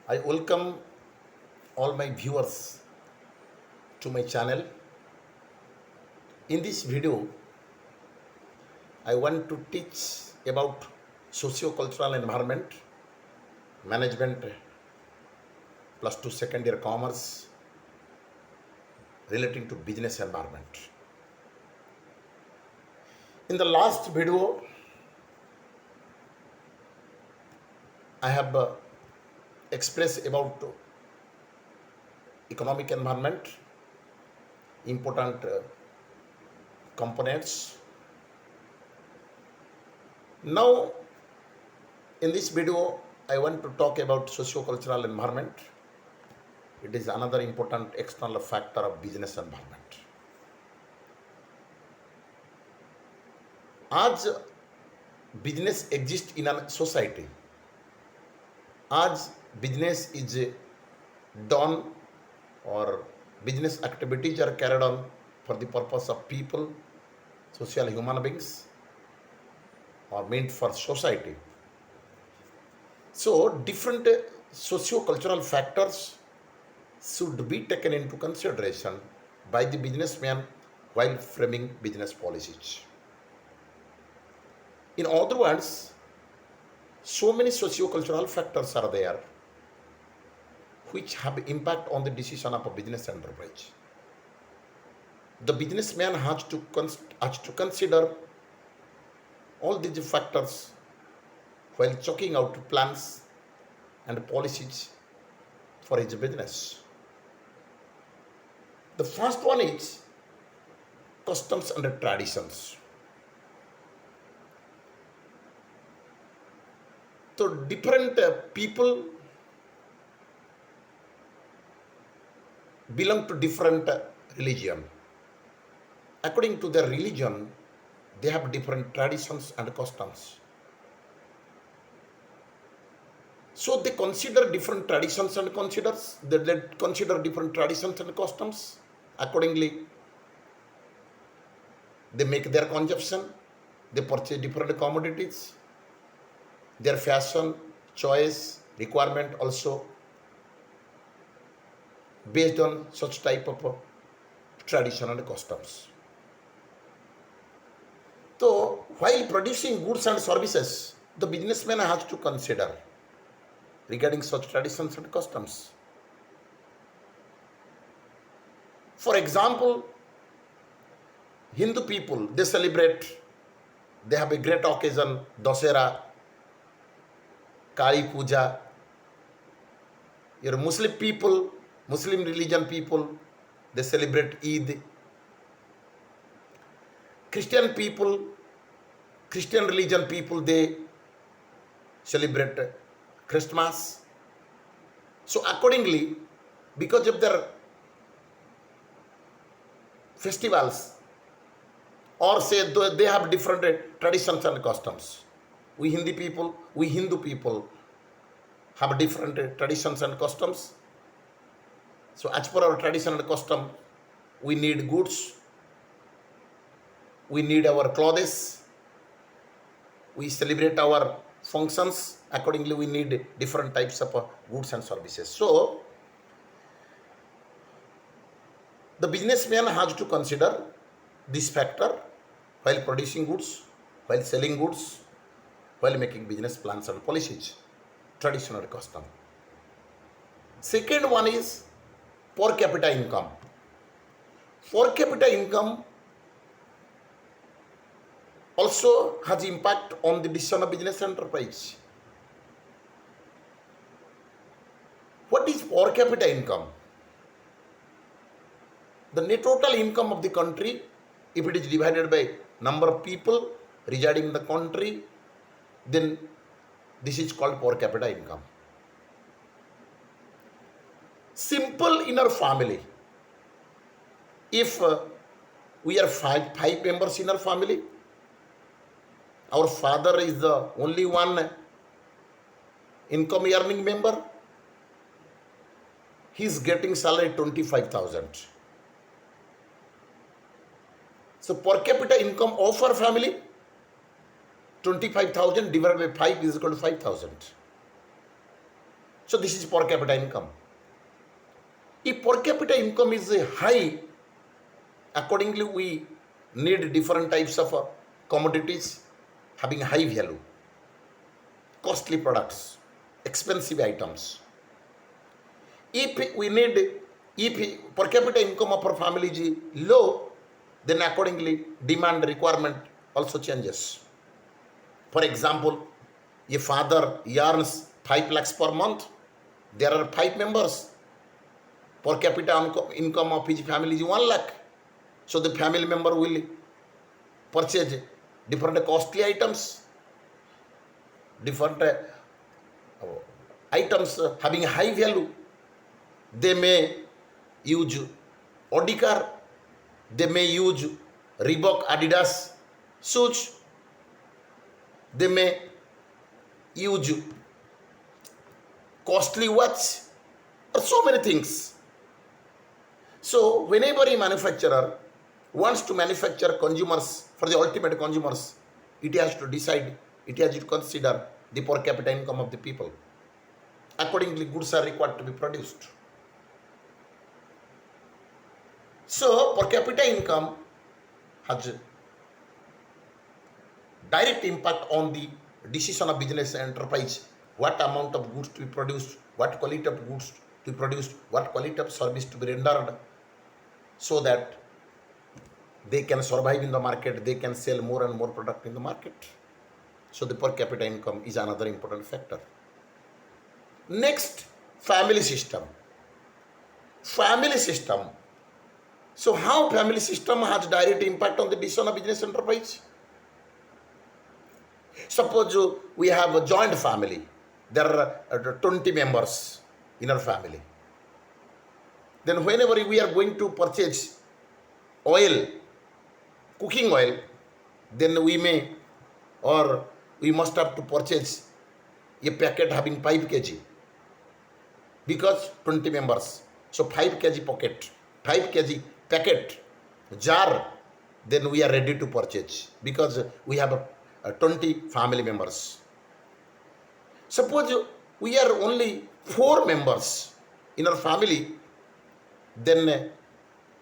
I welcome all my viewers to my channel. In this video, I want to teach about socio-cultural environment, management plus 2 second year commerce relating to business environment. In the last video, I have expressed about economic environment, important components. Now, in this video, I want to talk about socio-cultural environment. It is another important external factor of business environment. आज business exists in a society, as business is done or business activities are carried on for the purpose of people, social human beings, or meant for society. So different socio-cultural factors should be taken into consideration by the businessman while framing business policies. In other words, so many socio-cultural factors are there which have impact on the decision of a business enterprise. The businessman has to consider all these factors while chalking out plans and policies for his business. The first one is customs and traditions. So different people belong to different religion. According to their religion, they have different traditions and customs. So they consider different traditions and they consider different traditions and customs. Accordingly, they make their consumption, they purchase different commodities, their fashion, choice, requirement also based on such type of tradition and customs. So while producing goods and services, the businessman has to consider regarding such traditions and customs. For example, Hindu people, they have a great occasion, Dasera, Kali Puja. Your Muslim people, Muslim religion people, they celebrate Eid. Christian people, Christian religion people, they celebrate Christmas. So accordingly, because of their festivals, or say they have different traditions and customs. We Hindu people have different traditions and customs. So as per our tradition and custom, we need goods, we need our clothes, we celebrate our functions. Accordingly, we need different types of goods and services. So the businessman has to consider this factor while producing goods, while selling goods, while making business plans and policies, traditional custom. Second one is per capita income. Per capita income also has impact on the decision of business enterprise. What is per capita income? The net total income of the country, if it is divided by number of people residing in the country, then this is called per capita income. Simple in our family, if we are five members in our family, our father is the only one income earning member, he is getting salary 25,000. So per capita income of our family, 25,000 divided by 5 is equal to 5,000. So this is per capita income. If per capita income is high, accordingly we need different types of commodities having high value, costly products, expensive items. If we need, if per capita income of our family is low, then accordingly demand requirement also changes. For example, a father earns 5 lakhs per month, there are 5 members, per capita income of his family is 1 lakh. So the family member will purchase different costly items, different items having high value. They may use Audi car, they may use Reebok Adidas shoes, they may use costly watch, or so many things. So whenever a manufacturer wants to manufacture consumers for the ultimate consumers, it has to decide, it has to consider the per capita income of the people. Accordingly, goods are required to be produced. So per capita income has direct impact on the decision of business enterprise, what amount of goods to be produced, what quality of goods to be produced, what quality of service to be rendered, so that they can survive in the market, they can sell more and more product in the market. So the per capita income is another important factor. Next, family system. Family system. So how family system has direct impact on the decision of business enterprise? Suppose we have a joint family. There are 20 members in our family. Then whenever we are going to purchase oil, cooking oil, then we may, or we must have to purchase a packet having 5 kg, because 20 members. So 5 kg pocket, 5 kg packet, jar, then we are ready to purchase, because we have 20 family members. Suppose we are only 4 members in our family, then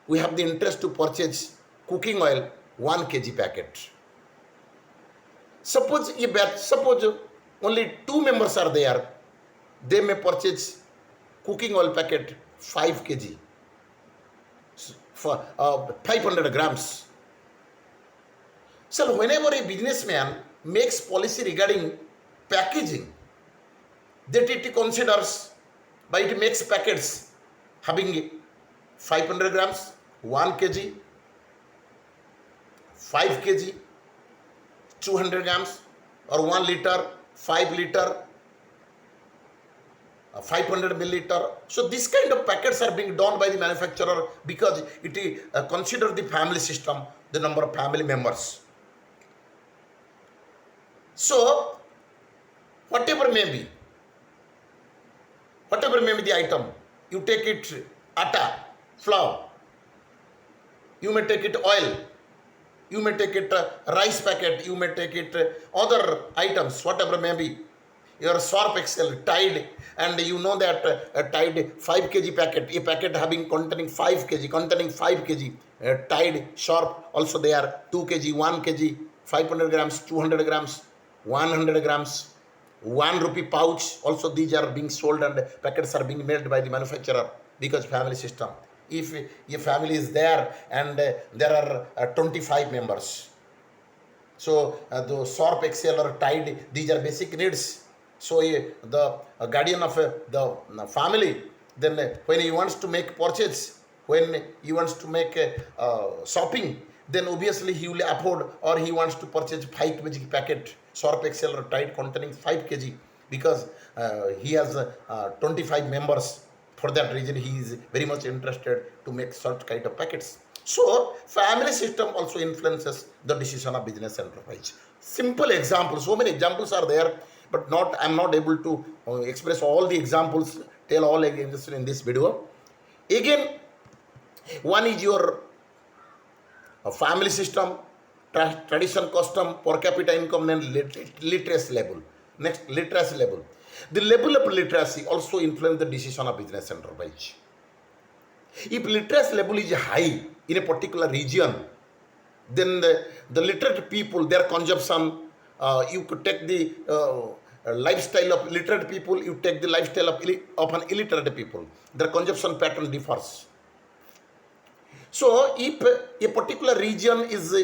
we have the interest to purchase cooking oil 1 kg packet. Suppose only 2 members are there, they may purchase cooking oil packet 5 kg for 500 grams. So whenever a businessman makes policy regarding packaging, that it considers, but it makes packets having 500 grams, 1 kg, 5 kg, 200 grams, or 1 liter, 5 liter, 500 milliliter. So this kind of packets are being done by the manufacturer, because it consider the family system, the number of family members. So whatever may be the item, you take it atta, flour, you may take it oil, you may take it rice packet, you may take it other items, whatever may be, your Sharp Excel, Tide, and you know that Tide 5 kg packet, a packet having containing 5 kg, Tide, Sharp, also they are 2 kg, 1 kg, 500 grams, 200 grams, 100 grams, 1 rupee pouch, also these are being sold and packets are being made by the manufacturer, because family system. If a family is there and there are 25 members, so the Sharp Excel or Tide, these are basic needs. So the guardian of the family, then when he wants to make purchase, when he wants to make shopping, then obviously he will afford, or he wants to purchase 5 kg packet Sharp Excel or Tide containing 5 kg, because he has 25 members. For that reason, he is very much interested to make such kind of packets. So family system also influences the decision of business enterprise. Simple examples, so many examples are there, but I am not able to express all the examples, tell all examples in this video. Again, one is your family system, tradition, custom, per capita income, and literacy level. Next, literacy level. The level of literacy also influence the decision of business enterprise. If literacy level is high in a particular region, then the literate people, their consumption, you could take the lifestyle of literate people, you take the lifestyle of an illiterate people. Their consumption pattern differs. So if a particular region is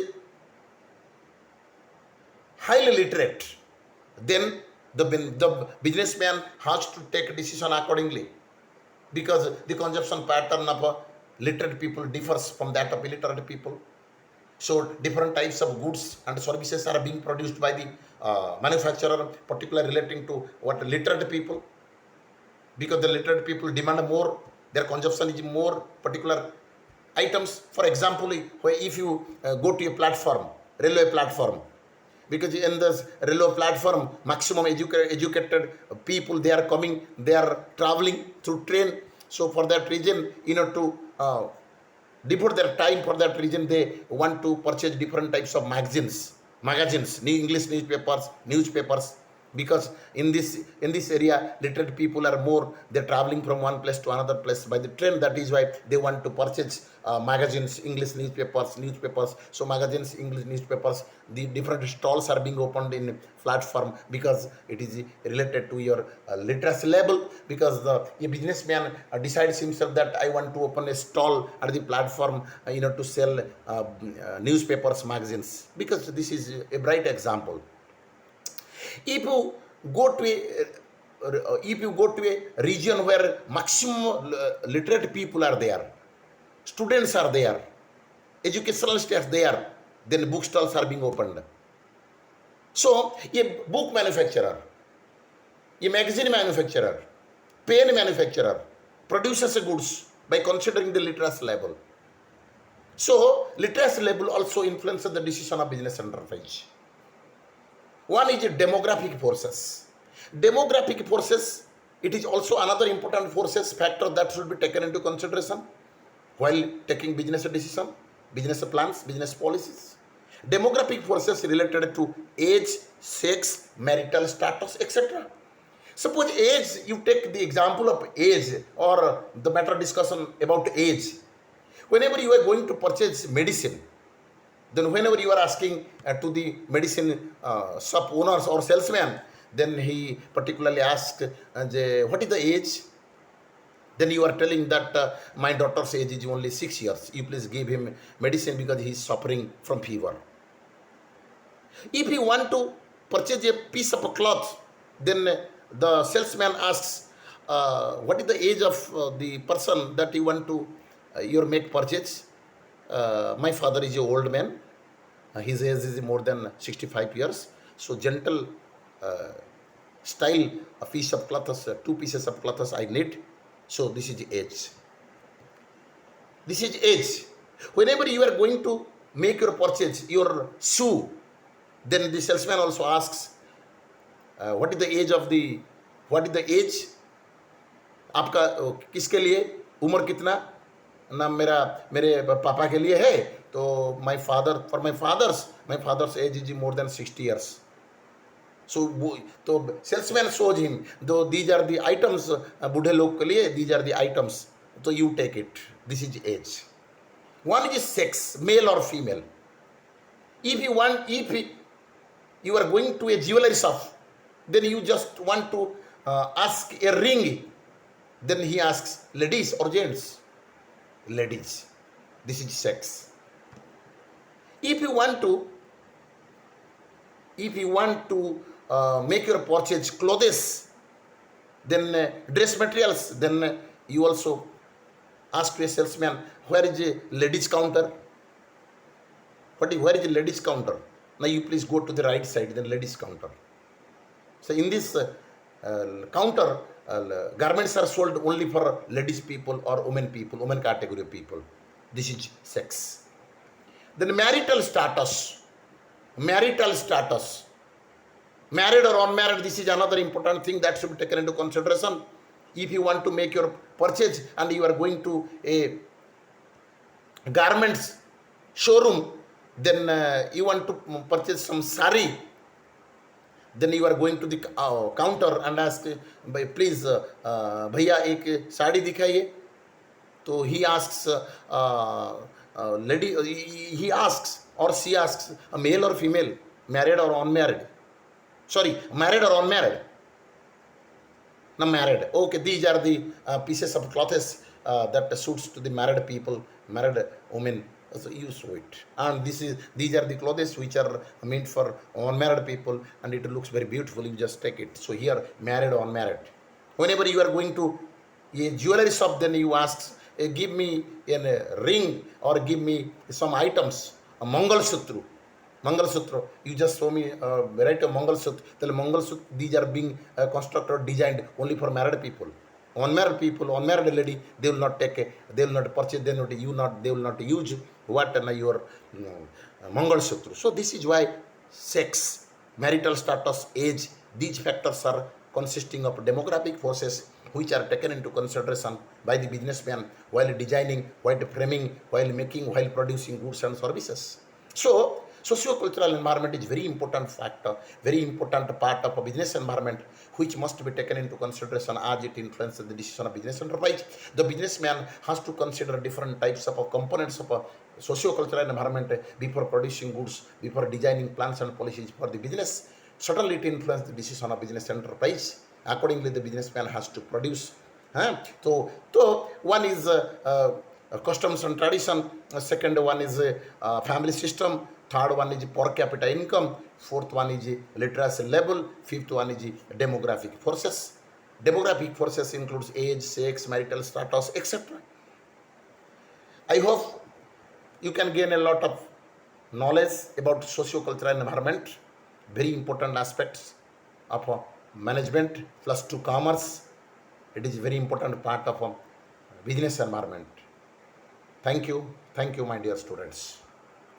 highly literate, then the businessman has to take a decision accordingly, because the consumption pattern of literate people differs from that of illiterate people. So different types of goods and services are being produced by the manufacturer, particularly relating to what literate people, because the literate people demand more, their consumption is more particular items. For example, if you go to a platform, railway platform, because in this railway platform, maximum educated people, they are coming, they are traveling through train. So for that reason, to devote their time for that reason, they want to purchase different types of magazines, English newspapers, because in this area, literate people are more, they're traveling from one place to another place by the train. That is why they want to purchase magazines, English newspapers. So magazines, English newspapers, the different stalls are being opened in platform, because it is related to your literacy level. Because a businessman decides himself that I want to open a stall at the platform, to sell newspapers, magazines, because this is a bright example. If you go to a region where maximum literate people are there, students are there, educational staff there, then bookstalls are being opened. So a book manufacturer, a magazine manufacturer, pen manufacturer produces goods by considering the literacy level. So literacy level also influences the decision of business enterprise. One is demographic forces. Demographic forces, it is also another important factor that should be taken into consideration while taking business decision, business plans, business policies. Demographic forces related to age, sex, marital status, etc. Suppose age, you take the example of age, or the matter discussion about age. Whenever you are going to purchase medicine, then whenever you are asking to the medicine shop owners or salesman, then he particularly asks, what is the age? Then you are telling that my daughter's age is only 6 years. You please give him medicine because he is suffering from fever. If you want to purchase a piece of cloth, then the salesman asks, what is the age of the person that you want to make purchase? My father is an old man. His age is more than 65 years. So gentle style, a piece of cloth, 2 pieces of cloth I need. So this is age. This is age. Whenever you are going to make your purchase, your shoe, then the salesman also asks, what is the age of the, what is the age? आपका किसके लिए, उम्र कितना? ना मेरे पापा के लिए है, तो my father's age is more than 60 years. So salesman shows him, though these are the items, बूढ़े लोग के लिए, these are the items, so you take it. This is age. One is sex, male or female. If you are going to a jewelry shop, then you just want to ask a ring, then he asks ladies or gents. Ladies. This is sex. If you want to make your purchase clothes, then dress materials, then you also ask to a salesman, where is a ladies counter? Where is the ladies counter? Now you please go to the right side, then ladies counter. So in this counter, garments are sold only for ladies people or women category people. This is sex. Then marital status. Married or unmarried, this is another important thing that should be taken into consideration. If you want to make your purchase and you are going to a garments showroom, then you want to purchase some sari, then you are going to the counter and ask, please भैया एक साड़ी दिखाइए. So he asks lady, he asks or she asks, a male or female, married or unmarried, sorry, married or unmarried, no, married. Okay, these are the pieces of clothes that suits to the married people, married women. So you show it, and these are the clothes which are meant for unmarried people, and it looks very beautiful. You just take it. So here, married or unmarried. Whenever you are going to a jewelry shop, then you ask, give me a ring or give me some items, a Mangal Sutra. Mangal Sutra, you just show me, write a Mangal Sutra. Tell Mangal Sutra, these are being constructed or designed only for married people. Unmarried people, unmarried lady, they will not take, they will not purchase, they will not use what your Mangal Sutra. So this is why sex, marital status, age, these factors are consisting of demographic forces which are taken into consideration by the businessman while designing, while framing, while making, while producing goods and services. So socio-cultural environment is very important factor, very important part of a business environment which must be taken into consideration as it influences the decision of business enterprise. The businessman has to consider different types of components of a socio-cultural environment before producing goods, before designing plans and policies for the business. Certainly it influences the decision of business enterprise. Accordingly, the businessman has to produce. So one is customs and tradition, second one is family system, third one is per capita income, fourth one is literacy level, fifth one is demographic forces. Demographic forces includes age, sex, marital status, etc. I hope you can gain a lot of knowledge about socio-cultural environment, very important aspects of management plus to commerce. It is very important part of a business environment. Thank you, my dear students.